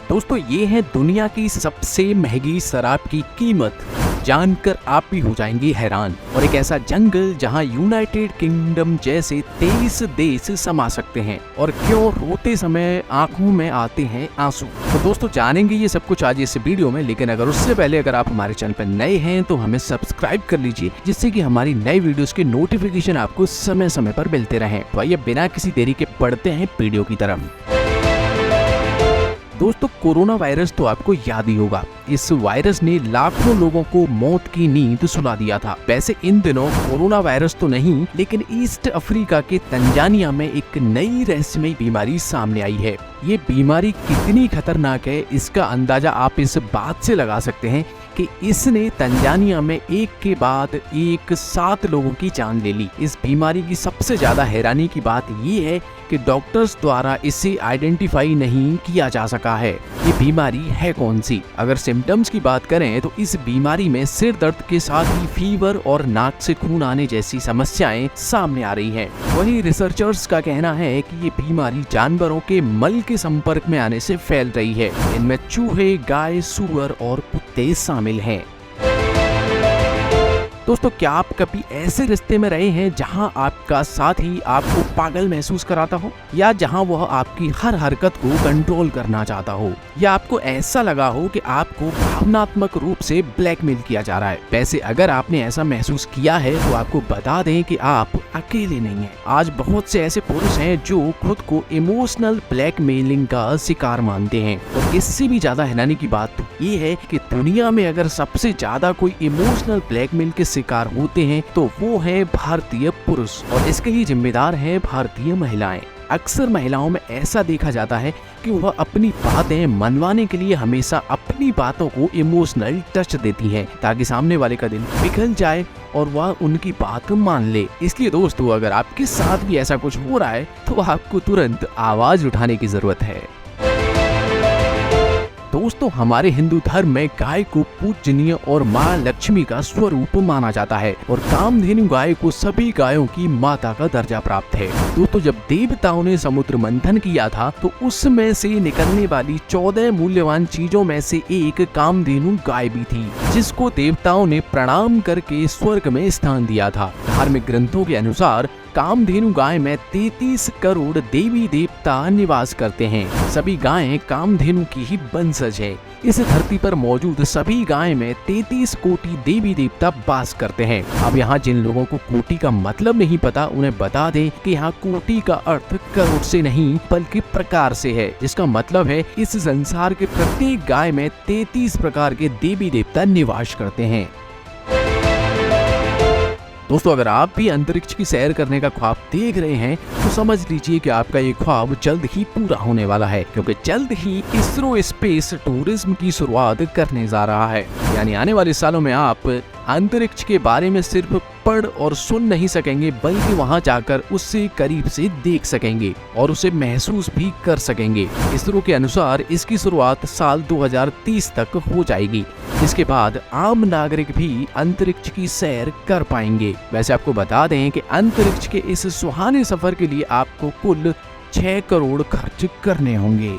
दोस्तों ये है दुनिया की सबसे महंगी शराब की कीमत, जानकर आप भी हो जाएंगे हैरान। और एक ऐसा जंगल जहां यूनाइटेड किंगडम जैसे 23 देश समा सकते हैं। और क्यों रोते समय आंखों में आते हैं आंसू। तो दोस्तों जानेंगे ये सब कुछ आज इस वीडियो में, लेकिन अगर उससे पहले अगर आप हमारे चैनल पर नए हैं तो हमें सब्सक्राइब कर लीजिए, जिससे कि हमारी नई वीडियोस के नोटिफिकेशन आपको समय समय पर मिलते रहें। तो आइए बिना किसी देरी के बढ़ते हैं वीडियो की तरफ। दोस्तों कोरोना वायरस तो आपको याद ही होगा। इस वायरस ने लाखों लोगों को मौत की नींद सुला दिया था। वैसे इन दिनों कोरोना वायरस तो नहीं, लेकिन ईस्ट अफ्रीका के तंजानिया में एक नई रहस्यमयी बीमारी सामने आई है। ये बीमारी कितनी खतरनाक है इसका अंदाजा आप इस बात से लगा सकते हैं कि इसने तंजानिया में एक के बाद एक 7 लोगों की जान ले ली। इस बीमारी की सबसे ज्यादा हैरानी की बात ये है कि डॉक्टर्स द्वारा इसे आइडेंटिफाई नहीं किया जा सका है। ये बीमारी है कौन सी? अगर सिम्टम्स की बात करें तो इस बीमारी में सिर दर्द के साथ ही फीवर और नाक से खून आने जैसी समस्याएं सामने आ रही हैं। वहीं रिसर्चर्स का कहना है कि ये बीमारी जानवरों के मल के संपर्क में आने से फैल रही है। इनमें चूहे, गाय, सुअर और कुत्ते शामिल हैं। दोस्तों क्या आप कभी ऐसे रिश्ते में रहे हैं जहां आपका साथी आपको पागल महसूस कराता हो, या जहां वह आपकी हर हरकत को कंट्रोल करना चाहता हो, या आपको ऐसा लगा हो कि आपको भावनात्मक रूप से ब्लैकमेल किया जा रहा है? वैसे अगर आपने ऐसा महसूस किया है तो आपको बता दें कि आप अकेले नहीं हैं। आज बहुत से ऐसे पुरुष हैं जो खुद को इमोशनल ब्लैकमेलिंग का शिकार मानते हैं। और इससे भी ज्यादा हैरानी की बात तो ये है कि दुनिया में अगर सबसे ज्यादा कोई इमोशनल ब्लैकमेल के शिकार होते हैं तो वो है भारतीय पुरुष, और इसके ही जिम्मेदार हैं भारतीय महिलाएं। अक्सर महिलाओं में ऐसा देखा जाता है कि वह अपनी बातें मनवाने के लिए हमेशा अपनी बातों को इमोशनल टच देती हैं, ताकि सामने वाले का दिल पिघल जाए और वह उनकी बात मान ले। इसलिए दोस्तों अगर आपके साथ भी ऐसा कुछ हो रहा है तो आपको तुरंत आवाज उठाने की जरूरत है। दोस्तों हमारे हिंदू धर्म में गाय को पूजनीय और माँ लक्ष्मी का स्वरूप माना जाता है, और कामधेनु गाय को सभी गायों की माता का दर्जा प्राप्त है। दोस्तों जब देवताओं ने समुद्र मंथन किया था तो उसमें से निकलने वाली 14 मूल्यवान चीजों में से एक कामधेनु गाय भी थी, जिसको देवताओं ने प्रणाम करके स्वर्ग में स्थान दिया था। धार्मिक ग्रंथों के अनुसार कामधेनु गाय में 33 करोड़ देवी देवता निवास करते हैं। सभी गायें कामधेनु की ही वंशज है। इस धरती पर मौजूद सभी गायें में 33 कोटि देवी देवता वास करते हैं। अब यहाँ जिन लोगों को कोटि का मतलब नहीं पता उन्हें बता दें कि यहाँ कोटि का अर्थ करोड़ से नहीं बल्कि प्रकार से है, जिसका मतलब है इस संसार के प्रत्येक गाय में 33 प्रकार के देवी देवता निवास करते हैं। दोस्तों अगर आप भी अंतरिक्ष की सैर करने का ख्वाब देख रहे हैं तो समझ लीजिए कि आपका ये ख्वाब जल्द ही पूरा होने वाला है, क्योंकि जल्द ही इसरो स्पेस टूरिज्म की शुरुआत करने जा रहा है। यानी आने वाले सालों में आप अंतरिक्ष के बारे में सिर्फ पढ़ और सुन नहीं सकेंगे, बल्कि वहां जाकर उससे करीब से देख सकेंगे और उसे महसूस भी कर सकेंगे। इसरो के अनुसार इसकी शुरुआत साल 2030 तक हो जाएगी, जिसके बाद आम नागरिक भी अंतरिक्ष की सैर कर पाएंगे। वैसे आपको बता दें कि अंतरिक्ष के इस सुहाने सफर के लिए आपको कुल 6 करोड़ खर्च करने होंगे।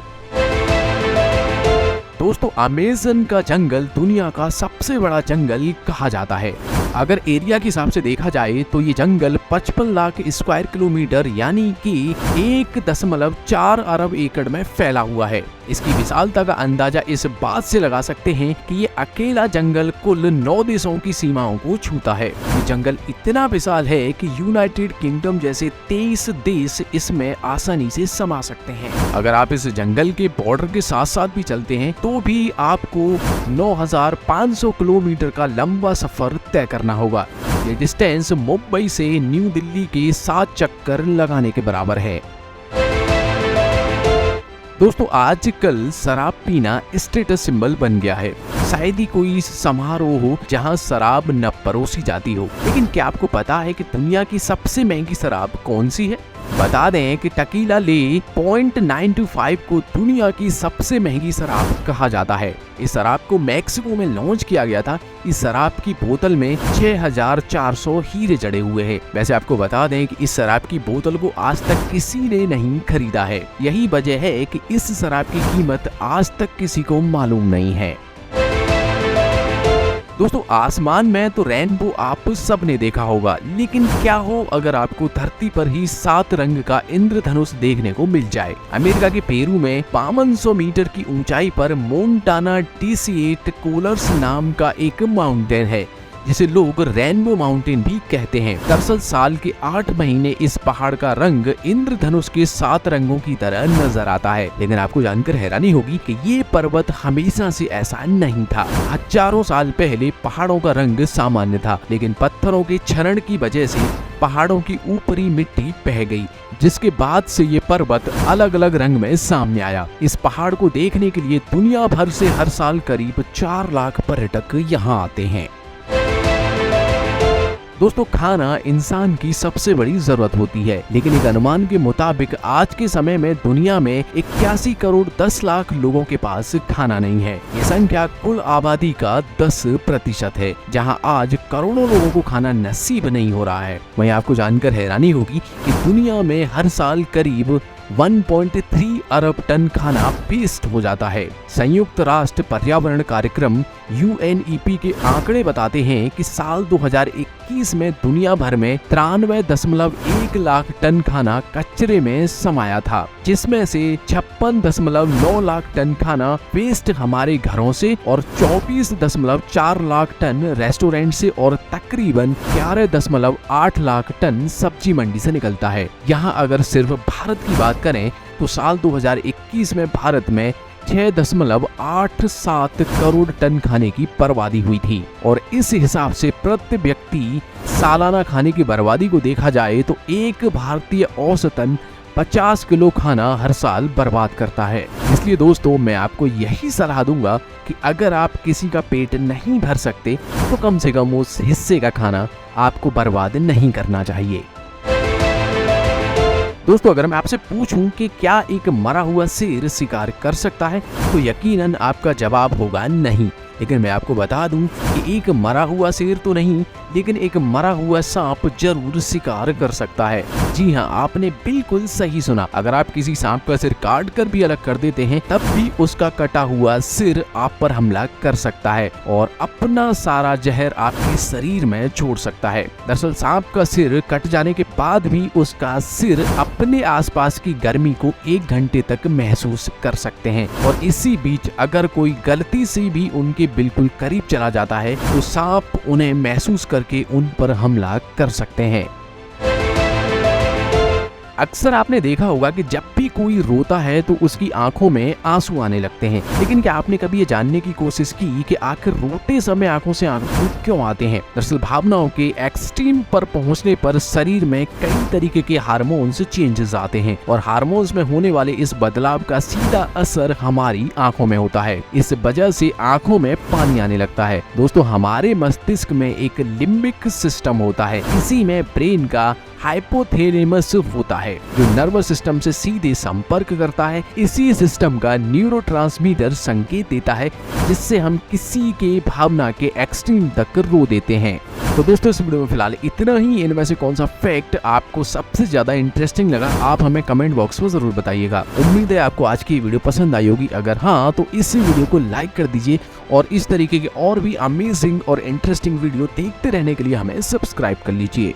दोस्तों अमेज़न का जंगल दुनिया का सबसे बड़ा जंगल कहा जाता है। अगर एरिया के हिसाब से देखा जाए तो ये जंगल 55 लाख स्क्वायर किलोमीटर यानी कि 1.4 अरब एकड़ में फैला हुआ है। इसकी विशालता का अंदाजा इस बात से लगा सकते हैं कि ये अकेला जंगल कुल 9 देशों की सीमाओं को छूता है। ये जंगल इतना विशाल है कि यूनाइटेड किंगडम जैसे 23 देश इसमें आसानी से समा सकते हैं। अगर आप इस जंगल के बॉर्डर के साथ साथ भी चलते हैं तो भी आपको 9,500 किलोमीटर का लंबा सफर तय करना होगा। ये डिस्टेंस मुंबई से न्यू दिल्ली के 7 चक्कर लगाने के बराबर है। दोस्तों आजकल शराब पीना स्टेटस सिंबल बन गया है। शायद ही कोई समारोह हो जहां शराब न परोसी जाती हो। लेकिन क्या आपको पता है कि दुनिया की सबसे महंगी शराब कौन सी है? बता दें कि टकीला ले 0.925 को दुनिया की सबसे महंगी शराब कहा जाता है। इस शराब को मैक्सिको में लॉन्च किया गया था। इस शराब की बोतल में 6400 हीरे जड़े हुए हैं। वैसे आपको बता दें कि इस शराब की बोतल को आज तक किसी ने नहीं खरीदा है। यही वजह है कि इस शराब की कीमत आज तक किसी को मालूम नहीं है। दोस्तों, आसमान में तो रेनबो आप सबने देखा होगा, लेकिन क्या हो अगर आपको धरती पर ही 7 रंग का इंद्रधनुष देखने को मिल जाए। अमेरिका के पेरू में 5200 मीटर की ऊंचाई पर मोन्टाना DC8 कोलर्स नाम का एक माउंटेन है, जिसे लोग रेनबो माउंटेन भी कहते हैं। दरअसल साल के 8 महीने इस पहाड़ का रंग इंद्रधनुष के 7 रंगों की तरह नजर आता है। लेकिन आपको जानकर हैरानी होगी कि ये पर्वत हमेशा से ऐसा नहीं था। हजारों साल पहले पहाड़ों का रंग सामान्य था, लेकिन पत्थरों के क्षरण की वजह से पहाड़ों की ऊपरी मिट्टी बह गई, जिसके बाद से ये पर्वत अलग अलग रंग में सामने आया। इस पहाड़ को देखने के लिए दुनिया भर से हर साल करीब 4 लाख पर्यटक यहाँ आते हैं। दोस्तों, खाना इंसान की सबसे बड़ी जरूरत होती है, लेकिन एक अनुमान के मुताबिक आज के समय में दुनिया में 81 करोड़ 10 लाख लोगों के पास खाना नहीं है। ये संख्या कुल आबादी का 10% है, जहां आज करोड़ों लोगों को खाना नसीब नहीं हो रहा है। वहीं आपको जानकर हैरानी होगी कि दुनिया में हर साल करीब 1.3 अरब टन खाना वेस्ट हो जाता है। संयुक्त राष्ट्र पर्यावरण कार्यक्रम UNEP के आंकड़े बताते हैं कि साल 2021 में दुनिया भर में 93.1 लाख टन खाना कचरे में समाया था, जिसमें से 56.9 लाख टन खाना वेस्ट हमारे घरों से और 24.4 लाख टन रेस्टोरेंट से और तकरीबन 11.8 लाख टन सब्जी मंडी से निकलता है। यहाँ अगर सिर्फ भारत की बात करें तो साल 2021 में भारत में 6.87 करोड़ टन खाने की बर्बादी हुई थी, और इस हिसाब से प्रति व्यक्ति सालाना खाने की बर्बादी को देखा जाए तो एक भारतीय औसतन 50 किलो खाना हर साल बर्बाद करता है। इसलिए दोस्तों, मैं आपको यही सलाह दूंगा कि अगर आप किसी का पेट नहीं भर सकते तो कम से कम उस हिस्से का खाना आपको बर्बाद नहीं करना चाहिए। दोस्तों, अगर मैं आपसे पूछूं कि क्या एक मरा हुआ शेर शिकार कर सकता है, तो यकीनन आपका जवाब होगा नहीं। लेकिन मैं आपको बता दूं कि एक मरा हुआ शेर तो नहीं, लेकिन एक मरा हुआ सांप जरूर शिकार कर सकता है। जी हाँ, आपने बिल्कुल सही सुना। अगर आप किसी सांप का सिर काट कर भी अलग कर देते हैं, तब भी उसका कटा हुआ सिर आप पर हमला कर सकता है और अपना सारा जहर आपके शरीर में छोड़ सकता है। दरअसल सांप का सिर कट जाने के बाद भी उसका सिर अपने आसपास की गर्मी को 1 घंटे तक महसूस कर सकते हैं, और इसी बीच अगर कोई गलती से भी उनके बिल्कुल करीब चला जाता है तो सांप उन्हें महसूस करके उन पर हमला कर सकते हैं। अक्सर आपने देखा होगा कि जब भी कोई रोता है तो उसकी आंखों में आंसू आने लगते हैं, लेकिन क्या आपने कभी ये जानने की कोशिश की कि आखिर रोते समय आंखों से आंसू क्यों आते हैं? दरअसल भावनाओं के एक्सट्रीम पर पहुंचने पर शरीर में कई तरीके के हार्मोन्स चेंजेस आते हैं, और हार्मोन्स में होने वाले इस बदलाव का सीधा असर हमारी आंखों में होता है। इस वजह से आंखों में पानी आने लगता है। दोस्तों, हमारे मस्तिष्क में एक लिम्बिक सिस्टम होता है, इसी में ब्रेन का हाइपोथैलेमस होता है, जो नर्वस सिस्टम से सीधे संपर्क करता है। इसी सिस्टम का न्यूरोट्रांसमीटर संकेत देता है, जिससे हम किसी के भावना के एक्सट्रीम तक रो देते हैं। तो दोस्तों, इस वीडियो में फिलहाल इतना ही। इनमें से कौन सा फैक्ट आपको सबसे ज्यादा इंटरेस्टिंग लगा, आप हमें कमेंट बॉक्स में जरूर बताइएगा। उम्मीद है आपको आज की वीडियो पसंद आई होगी। अगर हाँ, तो इस वीडियो को लाइक कर दीजिए, और इस तरीके के और भी अमेजिंग और इंटरेस्टिंग वीडियो देखते रहने के लिए हमें सब्सक्राइब कर लीजिए।